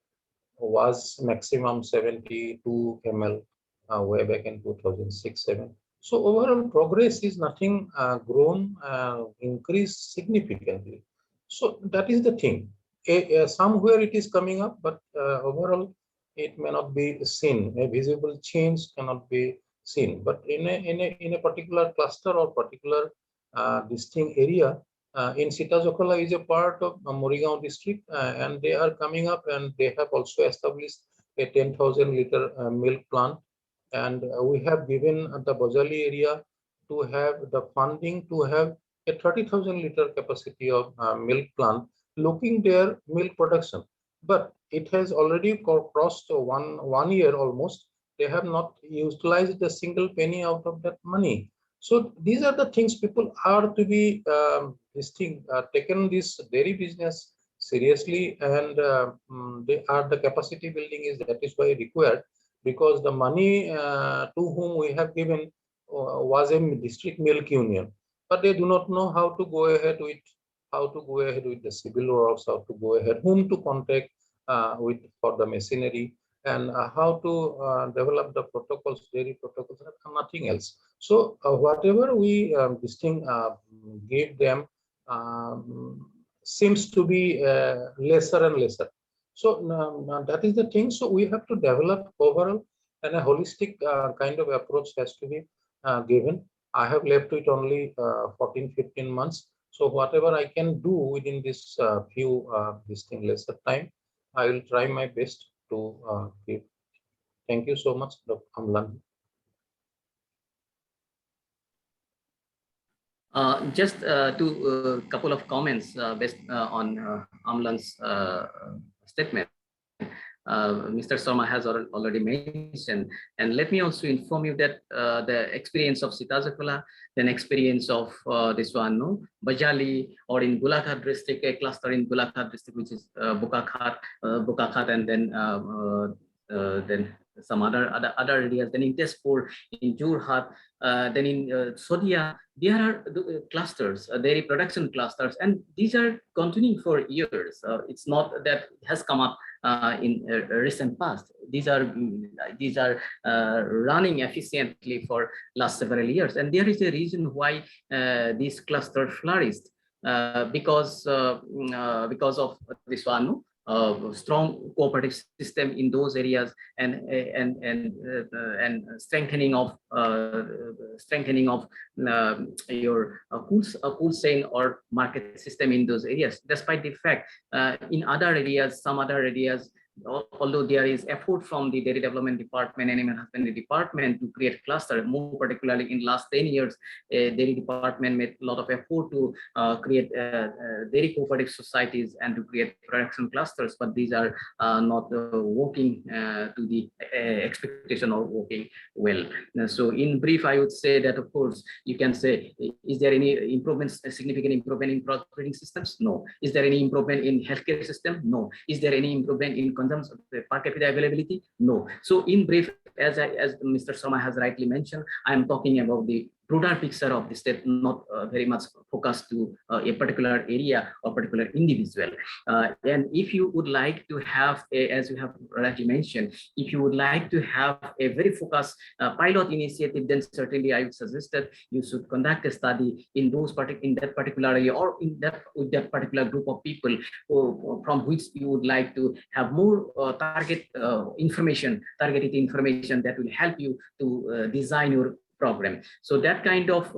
was maximum 72 ml way back in 2006-7. So overall progress is nothing grown, increased significantly. So that is the thing. Somewhere it is coming up, but overall it may not be seen. A visible change cannot be seen. But in a particular cluster or particular distinct area, in Sitajokola is a part of Morigaon district, and they are coming up, and they have also established a 10,000 liter milk plant. And we have given the Bajali area to have the funding to have a 30,000 liter capacity of milk plant, looking their milk production. But it has already crossed one year almost. They have not utilized a single penny out of that money. So these are the things people are to be taken this dairy business seriously, and they are the capacity building is that is why required, because the money to whom we have given was a district milk union, but they do not know how to go ahead with the civil works, how to go ahead, whom to contact with for the machinery, and how to develop the protocols, dairy protocols, and nothing else. So whatever we give them seems to be lesser and lesser. So that is the thing. So we have to develop overall, and a holistic kind of approach has to be given. I have left it only 14-15 months. So whatever I can do within this lesser time, I will try my best to give. Thank you so much, Dr. Amlan. Just to couple of comments based on Amlan's statement. Mr. Sharma has already mentioned, and let me also inform you that the experience of Sitajokola, then experience of this one, no, Bajali, or in Golaghat district, a cluster in Golaghat district, which is Bokakhat, and then some other areas, then in Tezpur, in Jorhat, then in Sodia, there are clusters, dairy production clusters, and these are continuing for years. It's not that it has come up in recent past. These are running efficiently for last several years, and there is a reason why this cluster flourished, because of this one, strong cooperative system in those areas, and strengthening of your pool chain or market system in those areas. Despite the fact, in other areas, some other areas, although there is effort from the Dairy Development Department and Animal Husbandry Department to create cluster, more particularly in last 10 years, Dairy Department made a lot of effort to create dairy cooperative societies and to create production clusters, but these are not working to the expectation or working well. So in brief, I would say that, of course, you can say, is there any improvements, significant improvement in cross-breeding systems? No. Is there any improvement in healthcare system? No. Is there any improvement in consumption per capita availability? No. So in brief, as Mr. Sharma has rightly mentioned, I am talking about the broader picture of the state, not very much focused to a particular area or particular individual. And if you would like to have, as you have rightly mentioned, if you would like to have a very focused pilot initiative, then certainly I would suggest that you should conduct a study in that particular area, or with that particular group of people from which you would like to have more targeted information that will help you to design your program. So that kind of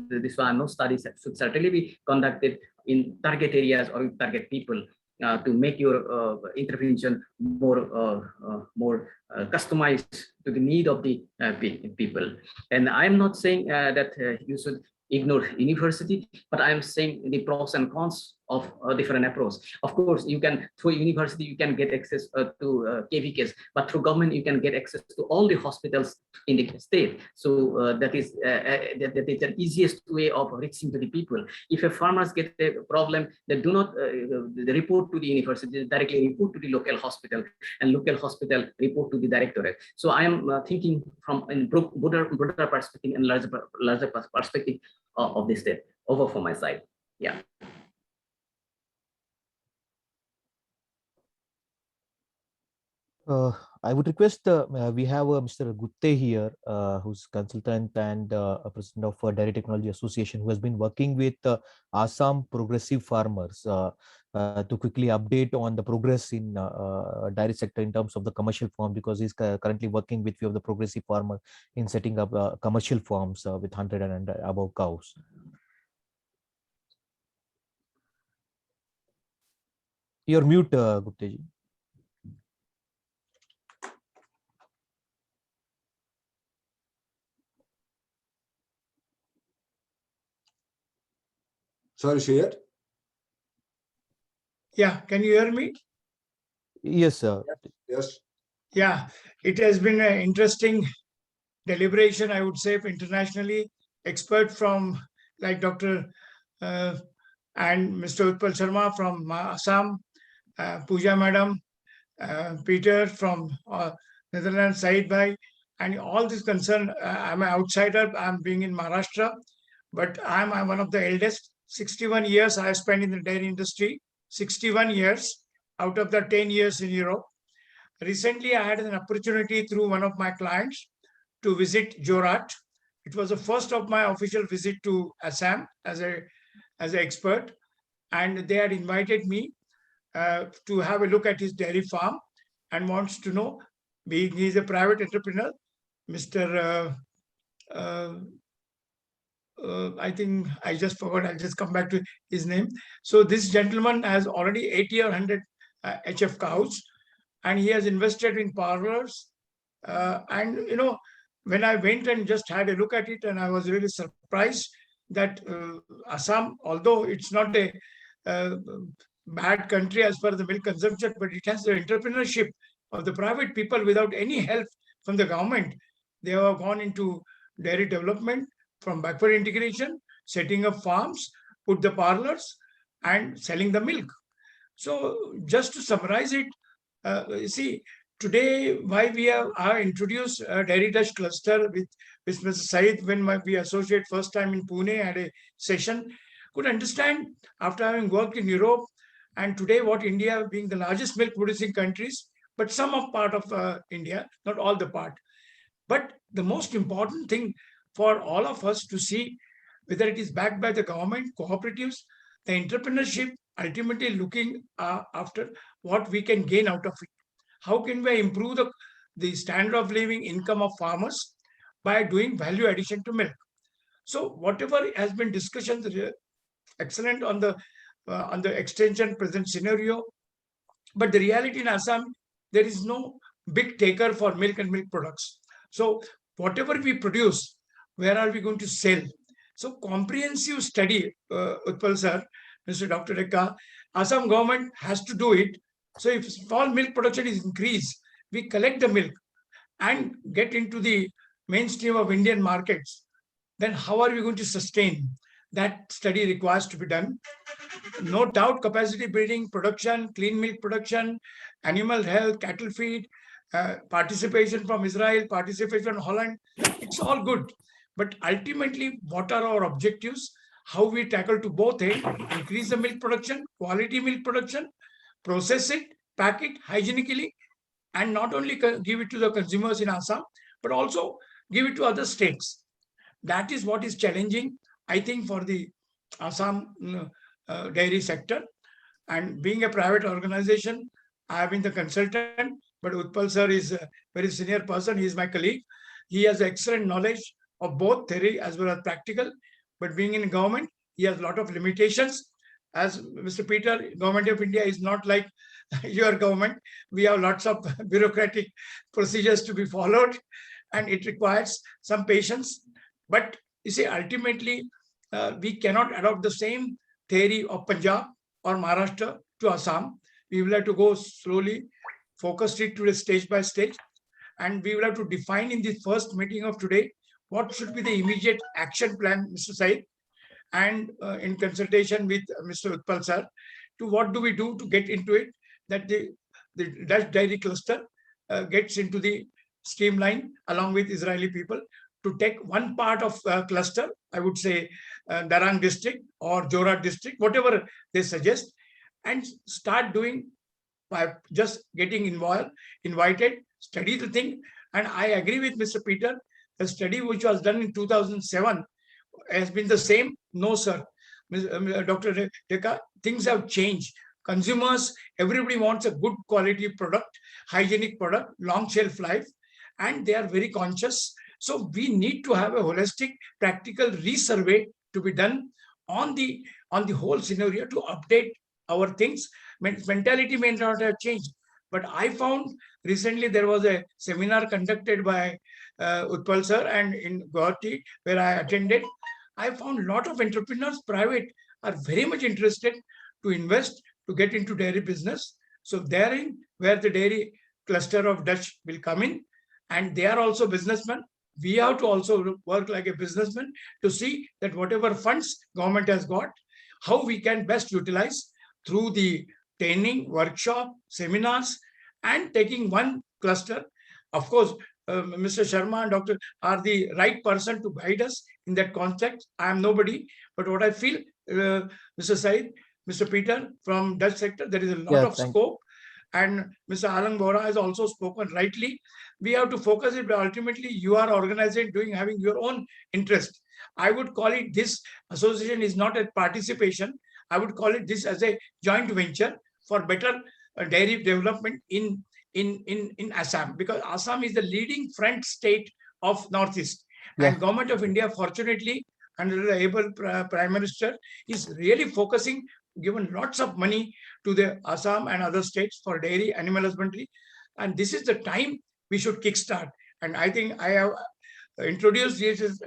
this one, no studies should certainly be conducted in target areas or with target people to make your intervention more customized to the need of the people. And I'm not saying that you should ignore university, but I'm saying the pros and cons of a different approach. Of course, you can, through university, you can get access to KVKs, but through government, you can get access to all the hospitals in the state. So that is the easiest way of reaching to the people. If a farmers get a problem, they do not they report to the university, they directly report to the local hospital, and local hospital report to the directorate. So I am thinking from a broader perspective and larger perspective of the state. Over from my side. Yeah. I would request we have Mr. Gutte here, who's consultant and a president of Dairy Technology Association, who has been working with Assam progressive farmers to quickly update on the progress in dairy sector in terms of the commercial farm, because he's currently working with few of the progressive farmers in setting up commercial farms with 100 and above cows. You're mute, Gutte ji. Sorry, Shayad. Yeah, can you hear me? Yes, sir. Yes. Yeah, it has been an interesting deliberation, I would say, internationally. Expert from like Dr. And Mr. Utpal Sharma from Assam, Pooja Madam, Peter from Netherlands, Said Bhai, and all this concern. I'm an outsider. I'm being in Maharashtra, but I'm one of the eldest. 61 years I have spent in the dairy industry. 61 years out of the 10 years in Europe. Recently, I had an opportunity through one of my clients to visit Jorat. It was the first of my official visit to Assam as an expert, and they had invited me to have a look at his dairy farm and wants to know, being he's a private entrepreneur, Mr. I think I just forgot, I'll just come back to his name. So this gentleman has already 80 or 100 HF cows, and he has invested in parlors. And, you know, when I went and just had a look at it, and I was really surprised that Assam, although it's not a bad country as far as the milk consumption, but it has the entrepreneurship of the private people without any help from the government. They have gone into dairy development from backward integration, setting up farms, put the parlors, and selling the milk. So just to summarize it, you see, today why we have introduced a Dairy Touch cluster with Mr. Said when we associate first time in Pune had a session, could understand after having worked in Europe and today what India being the largest milk producing countries, but some of part of India, not all the part. But the most important thing for all of us to see whether it is backed by the government, cooperatives, the entrepreneurship ultimately looking after what we can gain out of it. How can we improve the standard of living income of farmers by doing value addition to milk? So whatever has been discussions, excellent on the extension present scenario, but the reality in Assam, there is no big taker for milk and milk products. So whatever we produce, where are we going to sell? So comprehensive study, Utpal sir, Mr. Dr. Rekha, Assam government has to do it. So if small milk production is increased, we collect the milk and get into the mainstream of Indian markets, then how are we going to sustain? That study requires to be done. No doubt, capacity building, production, clean milk production, animal health, cattle feed, participation from Israel, participation from Holland, it's all good. But ultimately, what are our objectives? How we tackle to both end, increase the milk production, quality milk production, process it, pack it hygienically, and not only give it to the consumers in Assam, but also give it to other states. That is what is challenging, I think, for the Assam dairy sector. And being a private organization, I have been the consultant, but Utpal sir is a very senior person. He is my colleague. He has excellent knowledge of both theory as well as practical. But being in government, he has a lot of limitations. As Mr. Peter, Government of India is not like your government. We have lots of bureaucratic procedures to be followed, and it requires some patience. But you see, ultimately, we cannot adopt the same theory of Punjab or Maharashtra to Assam. We will have to go slowly, focus it to the stage by stage, and we will have to define in the first meeting of today what should be the immediate action plan, Mr. Said, and in consultation with Mr. Utpal sir, to what do we do to get into it, that the Dutch dairy cluster gets into the streamline along with Israeli people to take one part of cluster, I would say Darang district or Jorat district, whatever they suggest, and start doing by just getting involved, invited, study the thing. And I agree with Mr. Peter, the study which was done in 2007 has been the same. No, sir. Dr. Rekha, things have changed. Consumers, everybody wants a good quality product, hygienic product, long shelf life, and they are very conscious. So we need to have a holistic, practical resurvey to be done on the whole scenario to update our things. Mentality may not have changed, but I found recently there was a seminar conducted by Utpal sir and in Guwahati where I attended. I found a lot of entrepreneurs, private, are very much interested to invest, to get into dairy business. So therein where the dairy cluster of Dutch will come in, and they are also businessmen. We have to also work like a businessman to see that whatever funds government has got, how we can best utilize through the training, workshop, seminars, and taking one cluster. Of course, Mr. Sharma and Dr. are the right person to guide us in that context. I am nobody, but what I feel, Mr. Said, Mr. Peter from Dutch sector, there is a lot of scope. And Mr. Alang Bora has also spoken rightly. We have to focus it, but ultimately you are organizing, having your own interest. I would call it, this association is not a participation. I would call it this as a joint venture for better dairy development in Assam, because Assam is the leading front state of Northeast. And Government of India, fortunately, under the able Prime Minister, is really focusing, given lots of money to the Assam and other states for dairy, animal husbandry. And this is the time we should kickstart. And I think I have introduced this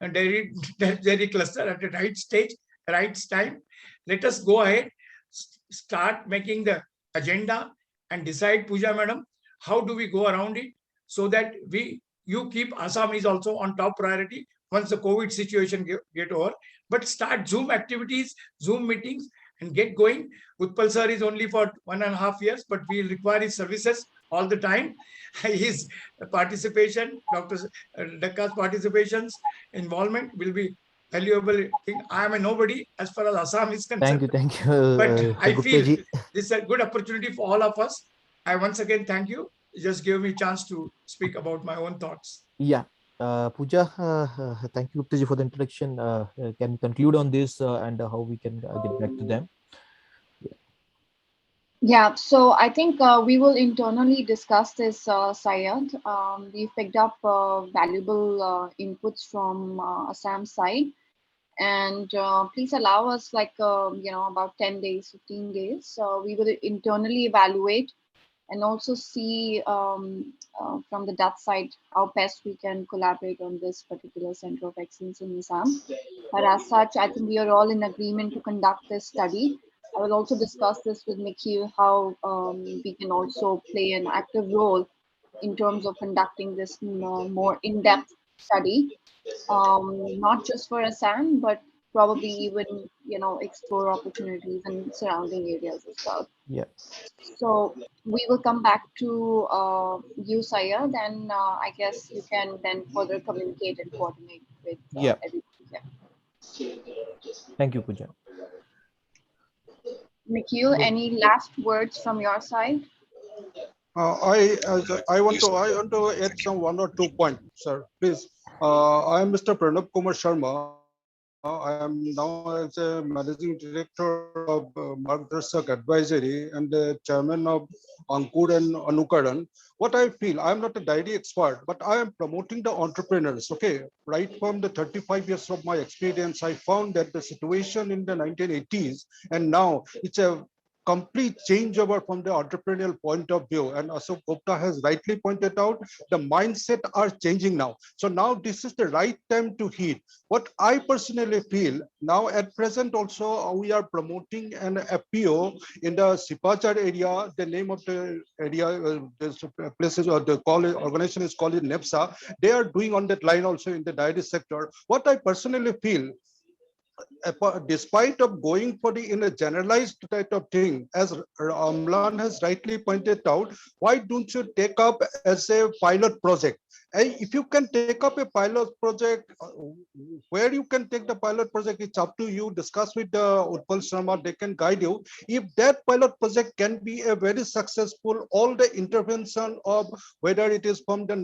dairy cluster at the right stage, right time. Let us go ahead, start making the agenda and decide, Pooja madam, how do we go around it so that you keep Assam is also on top priority once the COVID situation get over. But start Zoom activities, Zoom meetings, and get going. Utpal sir is only for 1.5 years, but we require his services all the time. His participation, Dr. Dakka's participations, involvement will be valuable thing. I am a nobody as far as Assam is concerned. Thank you. But I feel this is a good opportunity for all of us. I once again thank you. Just give me a chance to speak about my own thoughts. Yeah. Pooja, thank you, Guptaji, for the introduction. Can you conclude on this and how we can get back to them? Yeah, so I think we will internally discuss this, Syed. We've picked up valuable inputs from Assam's side, and please allow us like about 10 days, 15 days. So we will internally evaluate and also see from the Dutch side how best we can collaborate on this particular center of excellence in Assam. But as such, I think we are all in agreement to conduct this study. I will also discuss this with Nikhil how we can also play an active role in terms of conducting this more in-depth study, not just for Assam, but probably even explore opportunities in surrounding areas as well. Yeah. So we will come back to you, Sayed, and I guess you can then further communicate and coordinate with Yeah. everybody here. Thank you, Pooja. Nikhil, any last words from your side? I want to add some 1 or 2 points, sir. Please. I am Mr. Pranab Kumar Sharma. I am now as a managing director of Margdarshak Advisory and the chairman of Ankur and Anukaran. What I feel, I am not a dairy expert, but I am promoting the entrepreneurs. Okay, right from the 35 years of my experience, I found that the situation in the 1980s and now it's a complete changeover from the entrepreneurial point of view. And Ashok Gupta has rightly pointed out, the mindset are changing now. So now this is the right time to hit. What I personally feel now at present also we are promoting an FPO in the Sipachar area. The name of the area, this places or the college organization is called NEPSA. They are doing on that line also in the dairy sector. What I personally feel, despite of going for the in a generalized type of thing, as Amlan has rightly pointed out, why don't you take up as a pilot project? And if you can take up a pilot project, where you can take the pilot project, it's up to you. Discuss with the Utpal Sharma, they can guide you. If that pilot project can be a very successful, all the intervention of whether it is from the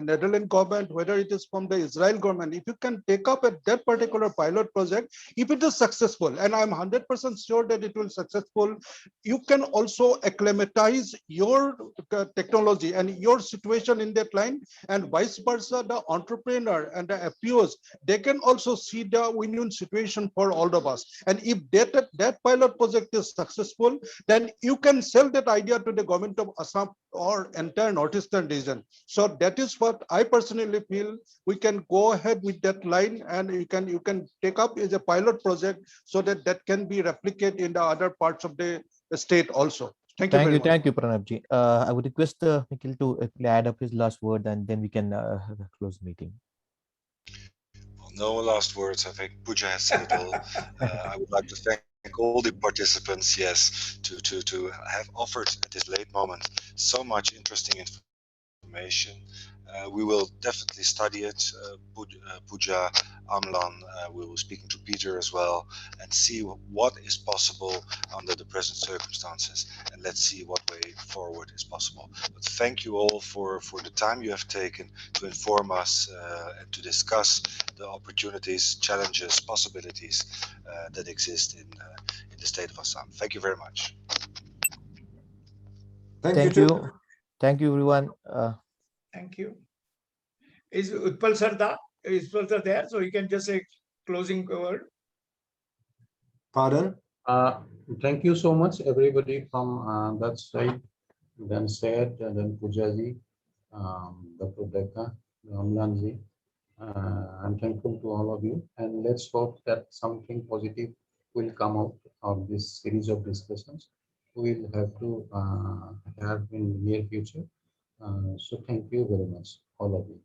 Netherlands government, whether it is from the Israel government, if you can take up at that particular pilot project, if it is successful, and I'm 100% sure that it will successful, you can also acclimatize your technology and your situation in that line, and vice versa, the entrepreneur and the FPOs, they can also see the win-win situation for all of us. And if that pilot project is successful, then you can sell that idea to the government of Assam or entire northeastern region. So that is what I personally feel. We can go ahead with that line, and you can take up as a pilot project so that that can be replicated in the other parts of the state also. Thank you very much. Thank you, Pranabji. I would request Nikhil to add up his last word, and then we can close the meeting. Well, no last words. I think Pooja has said it all. I would like to thank all the participants, yes, to have offered at this late moment so much interesting information. We will definitely study it. Pooja, Amlan, we will be speaking to Peter as well, and see what is possible under the present circumstances, and let's see what way forward is possible. But thank you all for the time you have taken to inform us and to discuss the opportunities, challenges, possibilities that exist in the state of Assam. Thank you very much. Thank you too. Thank you, everyone. Thank you. Is Utpal sir there? So you can just say closing word. Pardon? Thank you so much, everybody from that side. Then Syed, and then Pujaji, Dr. Dekka, Ramlanji. I'm thankful to all of you, and let's hope that something positive will come out of this series of discussions. We'll have to have in the near future. So thank you very much, all of you.